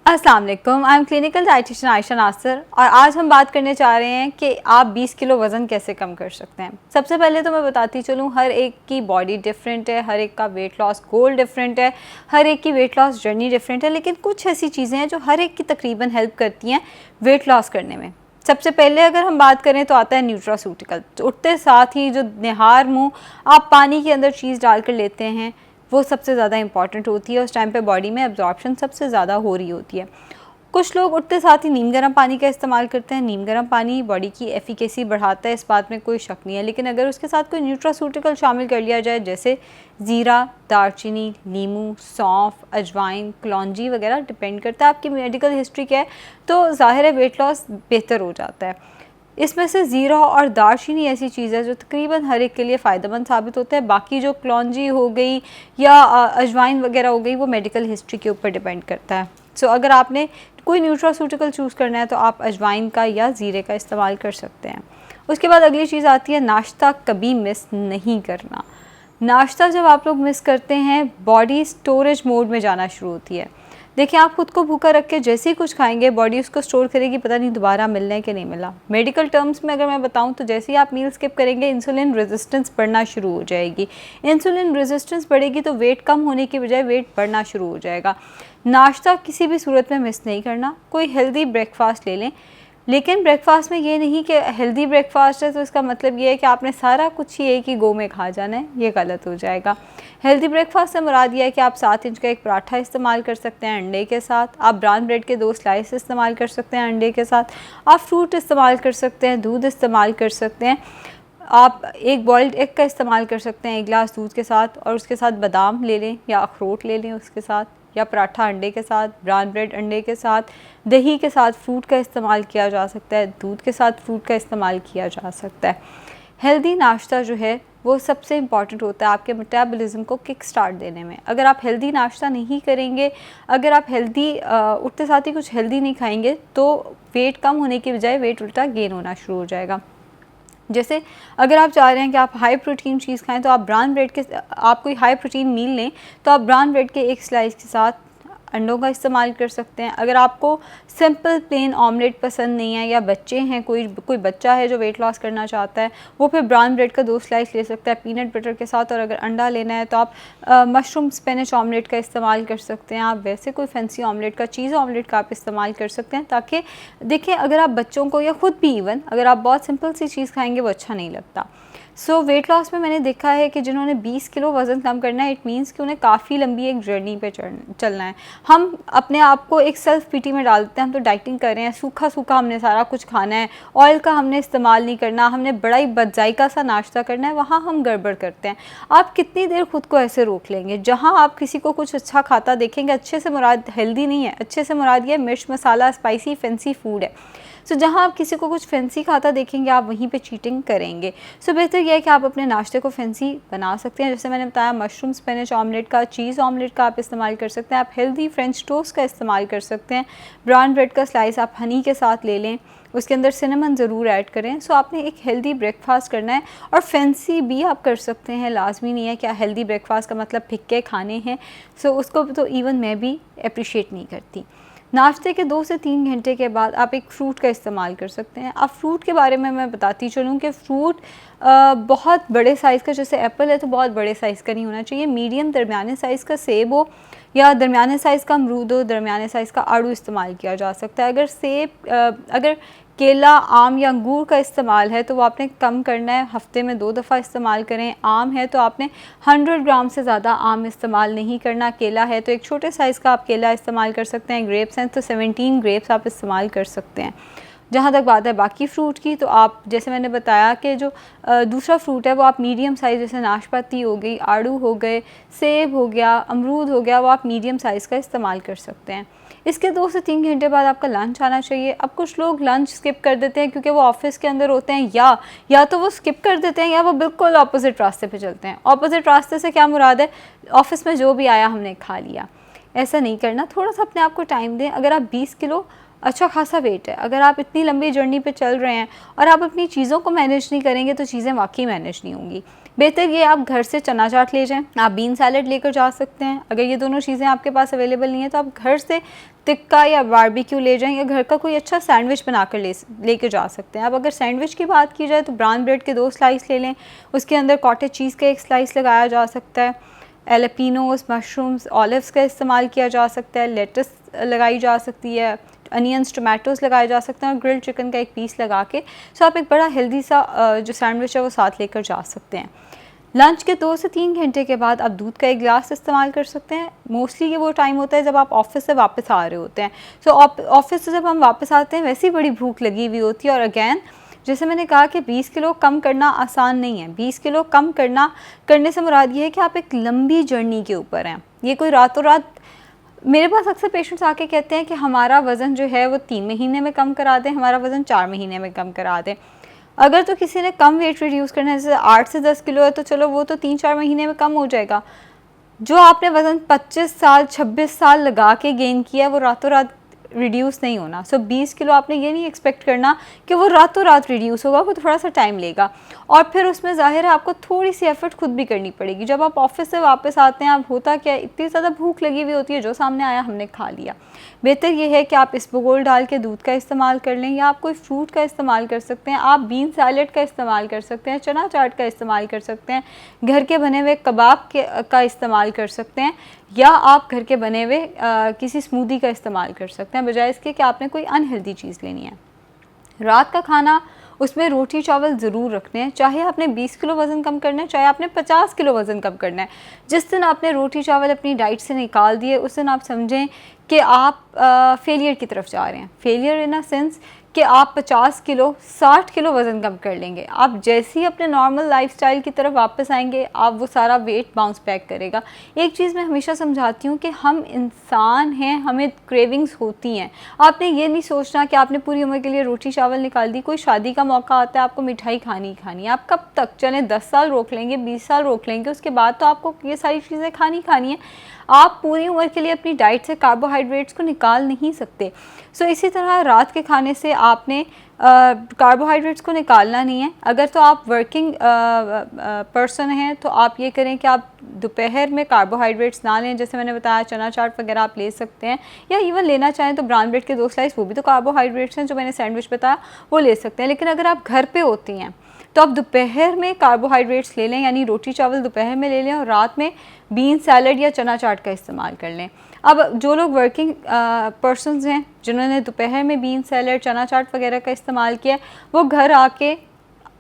अस्सलाम वालेकुम, I am clinical dietitian Ayesha Nasir और आज हम बात करने जा रहे हैं कि आप 20 किलो वज़न कैसे कम कर सकते हैं। सबसे पहले तो मैं बताती चलूँ, हर एक की बॉडी डिफरेंट है, हर एक का वेट लॉस गोल डिफरेंट है, हर एक की वेट लॉस जर्नी डिफरेंट है, लेकिन कुछ ऐसी चीज़ें हैं जो हर एक की तकरीबन हेल्प करती हैं वेट लॉस करने में। सबसे पहले अगर हम बात करें तो आता है न्यूट्रास्यूटिकल। तो उठते साथ ही जो निहार मुँह आप पानी के अंदर चीज़ डाल कर लेते हैं वो सबसे ज़्यादा इंपॉर्टेंट होती है। उस टाइम पे बॉडी में एब्जॉर्प्शन सबसे ज़्यादा हो रही होती है। कुछ लोग उठते साथ ही नीम गर्म पानी का इस्तेमाल करते हैं। नीम गर्म पानी बॉडी की एफिकेसी बढ़ाता है, इस बात में कोई शक नहीं है, लेकिन अगर उसके साथ कोई न्यूट्रास्यूटिकल शामिल कर लिया जाए जैसे ज़ीरा, दालचीनी, नींबू, सौंफ, अजवाइन, कलौंजी वगैरह, डिपेंड करता है आपकी मेडिकल हिस्ट्री क्या है, तो ज़ाहिर है वेट लॉस बेहतर हो जाता है। इसमें से ज़ीरा और दालचीनी ऐसी चीज़ है जो तकरीबन हर एक के लिए फ़ायदेमंद साबित होता है। बाकी जो कलौंजी हो गई या अजवाइन वगैरह हो गई वो मेडिकल हिस्ट्री के ऊपर डिपेंड करता है। सो अगर आपने कोई न्यूट्रास्यूटिकल चूज़ करना है तो आप अजवाइन का या ज़ीरे का इस्तेमाल कर सकते हैं। उसके बाद अगली चीज़ आती है नाश्ता कभी मिस नहीं करना। नाश्ता जब आप लोग मिस करते हैं बॉडी स्टोरेज मोड में जाना शुरू होती है। देखिए, आप खुद को भूखा रख के जैसे ही कुछ खाएंगे बॉडी उसको स्टोर करेगी, पता नहीं दोबारा मिलना है कि नहीं मिला। मेडिकल टर्म्स में अगर मैं बताऊं तो जैसे ही आप मील स्किप करेंगे इंसुलिन रेजिस्टेंस बढ़ना शुरू हो जाएगी। इंसुलिन रेजिस्टेंस बढ़ेगी तो वेट कम होने की बजाय वेट बढ़ना शुरू हो जाएगा। नाश्ता किसी भी सूरत में मिस नहीं करना। कोई हेल्दी ब्रेकफास्ट ले लें, लेकिन ब्रेकफास्ट में ये नहीं कि हेल्दी ब्रेकफास्ट है तो इसका मतलब ये है कि आपने सारा कुछ ही एक ही गो में खा जाना है, ये गलत हो जाएगा। हेल्दी ब्रेकफास्ट से मुराद ये है कि आप 7 इंच का एक पराठा इस्तेमाल कर सकते हैं अंडे के साथ, आप ब्राउन ब्रेड के 2 स्लाइस इस्तेमाल कर सकते हैं अंडे के साथ, आप फ्रूट इस्तेमाल कर सकते हैं, दूध इस्तेमाल कर सकते हैं, आप एक बॉइल्ड एग का इस्तेमाल कर सकते हैं 1 गिलास दूध के साथ, और उसके साथ बादाम ले लें या अखरोट ले लें उसके साथ, या पराठा अंडे के साथ, ब्राउन ब्रेड अंडे के साथ, दही के साथ फ्रूट का इस्तेमाल किया जा सकता है, दूध के साथ फ्रूट का इस्तेमाल किया जा सकता है। हेल्दी नाश्ता जो है वो सबसे इम्पॉर्टेंट होता है आपके मेटाबॉलिज्म को किक स्टार्ट देने में। अगर आप हेल्दी नाश्ता नहीं करेंगे, अगर आप हेल्दी उठते साथ ही कुछ हेल्दी नहीं खाएंगे तो वेट कम होने की बजाय वेट उल्टा गेन होना शुरू हो जाएगा। जैसे अगर आप चाह रहे हैं कि आप हाई प्रोटीन चीज़ खाएं तो आप ब्राउन ब्रेड के आप कोई हाई प्रोटीन मील लें तो आप ब्राउन ब्रेड के 1 स्लाइस के साथ अंडों का इस्तेमाल कर सकते हैं। अगर आपको सिंपल प्लेन ऑमलेट पसंद नहीं है या बच्चे हैं, कोई बच्चा है जो वेट लॉस करना चाहता है, वो फिर ब्राउन ब्रेड का 2 स्लाइस ले सकता है पीनट बटर के साथ। और अगर अंडा लेना है तो आप मशरूम स्पिनच ऑमलेट का इस्तेमाल कर सकते हैं। आप वैसे कोई फैंसी ऑमलेट का, चीज़ ऑमलेट का आप इस्तेमाल कर सकते हैं, ताकि देखिए अगर आप बच्चों को या ख़ुद भी इवन अगर आप बहुत सिंपल सी चीज़ खाएंगे वो अच्छा नहीं लगता। वेट लॉस में मैंने देखा है कि जिन्होंने 20 किलो वज़न कम करना है, इट मीन्स कि उन्हें काफ़ी लंबी एक जर्नी पे चलना है। हम अपने आप को एक सेल्फ पीटी में डालते हैं, हम तो डाइटिंग कर रहे हैं, सूखा सूखा हमने सारा कुछ खाना है, ऑयल का हमने इस्तेमाल नहीं करना, हमने बड़ा ही बदजायका सा नाश्ता करना है, वहाँ हम गड़बड़ करते हैं। आप कितनी देर खुद को ऐसे रोक लेंगे? जहाँ आप किसी को कुछ अच्छा खाता देखेंगे, अच्छे से मुराद हेल्दी नहीं है, अच्छे से मुराद ये मिर्च मसाला स्पाइसी फैंसी फूड है। जहाँ आप किसी को कुछ फैंसी खाता देखेंगे आप वहीं पे चीटिंग करेंगे। बेहतर यह है कि आप अपने नाश्ते को फैंसी बना सकते हैं। जैसे मैंने बताया, मशरूम स्पिनच ऑमलेट का, चीज़ ऑमलेट का आप इस्तेमाल कर सकते हैं। आप हेल्दी फ्रेंच टोस्ट का इस्तेमाल कर सकते हैं। ब्राउन ब्रेड का स्लाइस आप हनी के साथ ले लें, उसके अंदर सिनेमन ज़रूर ऐड करें। आपने एक हेल्दी ब्रेकफास्ट करना है, और फैंसी भी आप कर सकते हैं, लाजमी नहीं है कि हेल्दी ब्रेकफास्ट का मतलब फिक्के खाने हैं। उसको तो इवन मैं भी अप्रिशिएट नहीं करती। नाश्ते के 2 से 3 घंटे के बाद आप एक फ़्रूट का इस्तेमाल कर सकते हैं। अब फ्रूट के बारे में मैं बताती चलूँ कि फ़्रूट बहुत बड़े साइज़ का, जैसे एप्पल है तो बहुत बड़े साइज़ का नहीं होना चाहिए, मीडियम दरमियाने साइज़ का सेब हो या दरमियाने साइज़ का अमरूद हो, दरमियाने साइज़ का आड़ू इस्तेमाल किया जा सकता है। अगर केला, आम या अंगूर का इस्तेमाल है तो वो आपने कम करना है, हफ्ते में 2 दफ़ा इस्तेमाल करें। आम है तो आपने 100 ग्राम से ज़्यादा आम इस्तेमाल नहीं करना। केला है तो एक छोटे साइज़ का आप केला इस्तेमाल कर सकते हैं। ग्रेप्स हैं तो 17 ग्रेप्स आप इस्तेमाल कर सकते हैं। जहाँ तक बात है बाकी फ़्रूट की, तो आप जैसे मैंने बताया कि जो दूसरा फ्रूट है वो आप मीडियम साइज़, जैसे नाशपाती हो गई, आड़ू हो गए, सेब हो गया, अमरूद हो गया, वो आप मीडियम साइज़ का इस्तेमाल कर सकते हैं। इसके 2 से 3 घंटे बाद आपका लंच आना चाहिए। अब कुछ लोग लंच स्किप कर देते हैं क्योंकि वो ऑफिस के अंदर होते हैं, या तो वो स्किप कर देते हैं या वो बिल्कुल अपोजिट रास्ते पे चलते हैं। अपोजिट रास्ते से क्या मुराद है? ऑफिस में जो भी आया हमने खा लिया। ऐसा नहीं करना, थोड़ा सा अपने आप को टाइम दें। अगर आप 20 किलो अच्छा खासा वेट है। अगर आप इतनी लंबी जर्नी पे चल रहे हैं और आप अपनी चीज़ों को मैनेज नहीं करेंगे तो चीज़ें वाकई मैनेज नहीं होंगी। बेहतर ये आप घर से चना चाट ले जाएं, आप बीन सैलड लेकर जा सकते हैं। अगर ये दोनों चीज़ें आपके पास अवेलेबल नहीं है तो आप घर से टिक्का या बारबेक्यू ले जाएं, या घर का कोई अच्छा सैंडविच बनाकर लेकर जा सकते हैं। अब अगर सैंडविच की बात की जाए तो ब्राउन ब्रेड के 2 स्लाइस ले लें, उसके अंदर कॉटेज चीज़ का 1 स्लाइस लगाया जा सकता है, एलपिनोस, मशरूम्स, ऑलिव्स का इस्तेमाल किया जा सकता है, लेटस लगाई जा सकती है, अनियंस, टमाटोज़ लगाए जा सकते हैं और ग्रिल्ड चिकन का 1 पीस लगा के सो आप एक बड़ा हेल्दी सा जो सैंडविच है वो साथ लेकर जा सकते हैं। लंच के 2 से 3 घंटे के बाद आप दूध का 1 गिलास इस्तेमाल कर सकते हैं। मोस्टली ये वो टाइम होता है जब आप ऑफिस से वापस आ रहे होते हैं। सो ऑफिस से जब हम वापस आते हैं वैसे ही बड़ी भूख लगी हुई होती है। और अगैन जैसे मैंने कहा कि 20 किलो कम करना आसान नहीं है। 20 किलो कम करने से मुराद ये है कि आप एक लंबी जर्नी के ऊपर हैं। ये कोई रातों रात, मेरे पास अक्सर पेशेंट्स आके कहते हैं कि हमारा वज़न जो है वो 3 महीने में कम करा दें, हमारा वज़न 4 महीने में कम करा दें। अगर तो किसी ने कम वेट रिड्यूस करना है, जैसे 8 से 10 किलो है तो चलो वो तो 3-4 महीने में कम हो जाएगा। जो आपने वज़न 25 साल 26 साल लगा के गेन किया है वो रातों रात रिड्यूस नहीं होना। सो 20 किलो आपने ये नहीं एक्सपेक्ट करना कि वो रातों रात रिड्यूस होगा, वो थोड़ा सा टाइम लेगा। और फिर उसमें ज़ाहिर है आपको थोड़ी सी एफर्ट खुद भी करनी पड़ेगी। जब आप ऑफिस से वापस आते हैं, आप होता क्या, इतनी ज़्यादा भूख लगी हुई होती है, जो सामने आया हमने खा लिया। बेहतर ये है कि आप इसबगोल डाल के दूध का इस्तेमाल कर लें, या आप कोई फ्रूट का इस्तेमाल कर सकते हैं, आप बीन सैलड का इस्तेमाल कर सकते हैं, चना चाट का इस्तेमाल कर सकते हैं, घर के बने हुए कबाब का इस्तेमाल कर सकते हैं, या आप घर के बने हुए किसी स्मूदी का इस्तेमाल कर सकते हैं, बजाय इसके कि आपने कोई अनहेल्दी चीज़ लेनी है। रात का खाना, उसमें रोटी चावल ज़रूर रखने हैं। चाहे आपने 20 किलो वज़न कम करना है, चाहे आपने 50 किलो वज़न कम करना है। जिस दिन आपने रोटी चावल अपनी डाइट से निकाल दिए उस दिन आप समझें कि आप फेलियर की तरफ जा रहे हैं। फेलियर इन अ सेंस कि आप 50 किलो 60 किलो वज़न कम कर लेंगे। आप जैसे ही अपने नॉर्मल लाइफस्टाइल की तरफ वापस आएंगे, आप वो सारा वेट बाउंस बैक करेगा। एक चीज़ मैं हमेशा समझाती हूँ कि हम इंसान हैं, हमें क्रेविंग्स होती हैं। आपने ये नहीं सोचना कि आपने पूरी उम्र के लिए रोटी चावल निकाल दी, कोई शादी का मौका आता है आपको मिठाई खानी ही खानी है। आप कब तक चलें, 10 साल रोक लेंगे, 20 साल रोक लेंगे, उसके बाद तो आपको ये सारी चीज़ें खानी है। आप पूरी उम्र के लिए अपनी डाइट से कार्बोहाइड्रेट्स को निकाल नहीं सकते। सो इसी तरह रात के खाने से आपने कार्बोहाइड्रेट्स को निकालना नहीं है। अगर तो आप वर्किंग पर्सन हैं तो आप ये करें कि आप दोपहर में कार्बोहाइड्रेट्स ना लें। जैसे मैंने बताया चना चाट वगैरह आप ले सकते हैं, या इवन लेना चाहें तो ब्राउन ब्रेड के 2 स्लाइस, वो भी तो कार्बोहाइड्रेट्स हैं। जो मैंने सैंडविच बताया वो ले सकते हैं। लेकिन अगर आप घर पे होती हैं तो आप दोपहर में कार्बोहाइड्रेट्स ले लें, यानी रोटी चावल दोपहर में ले लें और रात में बीन सैलड या चना चाट का इस्तेमाल कर लें। अब जो लोग वर्किंग पर्सन्स हैं जिन्होंने दोपहर में बीन सैलड चना चाट वगैरह का इस्तेमाल किया, वो घर आके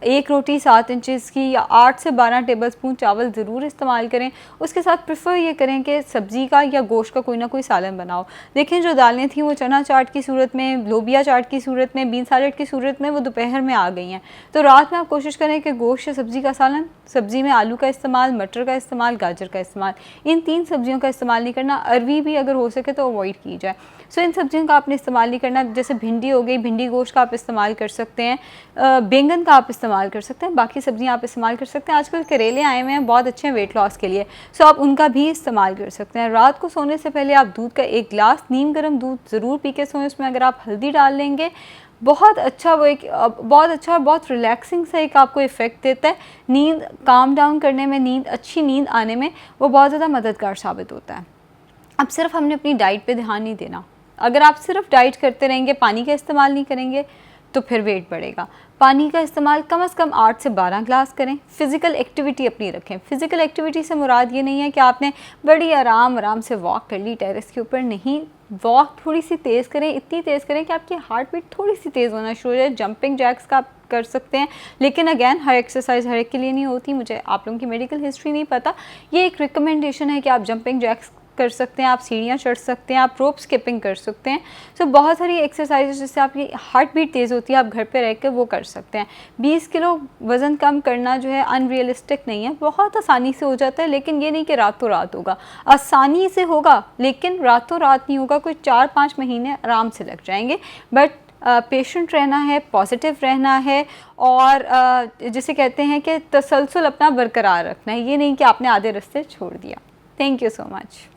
1 रोटी 7 इंचज़ की या 8 से 12 टेबलस्पून चावल ज़रूर इस्तेमाल करें। उसके साथ प्रेफर ये करें कि सब्ज़ी का या गोश्त का कोई ना कोई सालन बनाओ। देखें जो दालें थी वो चना चाट की सूरत में, लोबिया चाट की सूरत में, बीन सैलड की सूरत में वो दोपहर में आ गई हैं। तो रात में आप कोशिश करें कि गोश्त या सब्ज़ी का सालन, सब्ज़ी में आलू का इस्तेमाल, मटर का इस्तेमाल, गाजर का इस्तेमाल, इन 3 सब्जियों का इस्तेमाल नहीं करना। अरवी भी अगर हो सके तो अवॉइड की जाए। सो इन सब्जियों का आपने इस्तेमाल नहीं करना। जैसे भिंडी हो गई, भिंडी गोश्त का आप इस्तेमाल कर सकते हैं, बैंगन का आप इस्तेमाल कर सकते हैं, बाकी सब्जियां आप इस्तेमाल कर सकते हैं। आजकल करेले आए हुए हैं, बहुत अच्छे हैं वेट लॉस के लिए, सो आप उनका भी इस्तेमाल कर सकते हैं। रात को सोने से पहले आप दूध का 1 गिलास नीम गर्म दूध ज़रूर पी के सोएं। उसमें अगर आप हल्दी डाल लेंगे बहुत अच्छा, वो एक बहुत अच्छा और बहुत रिलैक्सिंग सा एक आपको इफ़ेक्ट देता है। नींद काम डाउन करने में, नींद अच्छी नींद आने में वो बहुत ज़्यादा मददगार साबित होता है। अब सिर्फ हमने अपनी डाइट पे ध्यान नहीं देना। अगर आप सिर्फ डाइट करते रहेंगे, पानी का इस्तेमाल नहीं करेंगे तो फिर वेट बढ़ेगा। पानी का इस्तेमाल कम से कम 8 से 12 ग्लास करें। फ़िज़िकल एक्टिविटी अपनी रखें। फ़िज़िकल एक्टिविटी से मुराद ये नहीं है कि आपने बड़ी आराम से वॉक कर ली टेरेस के ऊपर, नहीं। वॉक थोड़ी सी तेज़ करें, इतनी तेज़ करें कि आपकी हार्ट बीट थोड़ी सी तेज़ होना शुरू हो जाए। जंपिंग जैक्स का आप कर सकते हैं, लेकिन अगैन हर एक्सरसाइज हर एक के लिए नहीं होती। मुझे आप लोगों की मेडिकल हिस्ट्री नहीं पता, ये एक रिकमेंडेशन है कि आप जंपिंग जैक्स कर सकते हैं, आप सीढ़ियाँ चढ़ सकते हैं, आप रोप स्किपिंग कर सकते हैं। सो बहुत सारी एक्सरसाइज जिससे आपकी हार्ट बीट तेज़ होती है, आप घर पे रह कर वो कर सकते हैं। 20 किलो वज़न कम करना जो है अनरियलिस्टिक नहीं है, बहुत आसानी से हो जाता है। लेकिन ये नहीं कि रातों रात होगा, आसानी से होगा लेकिन रातों रात नहीं होगा। कोई 4-5 महीने आराम से लग जाएंगे। बट पेशेंट रहना है, पॉजिटिव रहना है, और जिसे कहते हैं कि तसलसल अपना बरकरार रखना है। ये नहीं कि आपने आधे रास्ते छोड़ दिया। Thank you so much.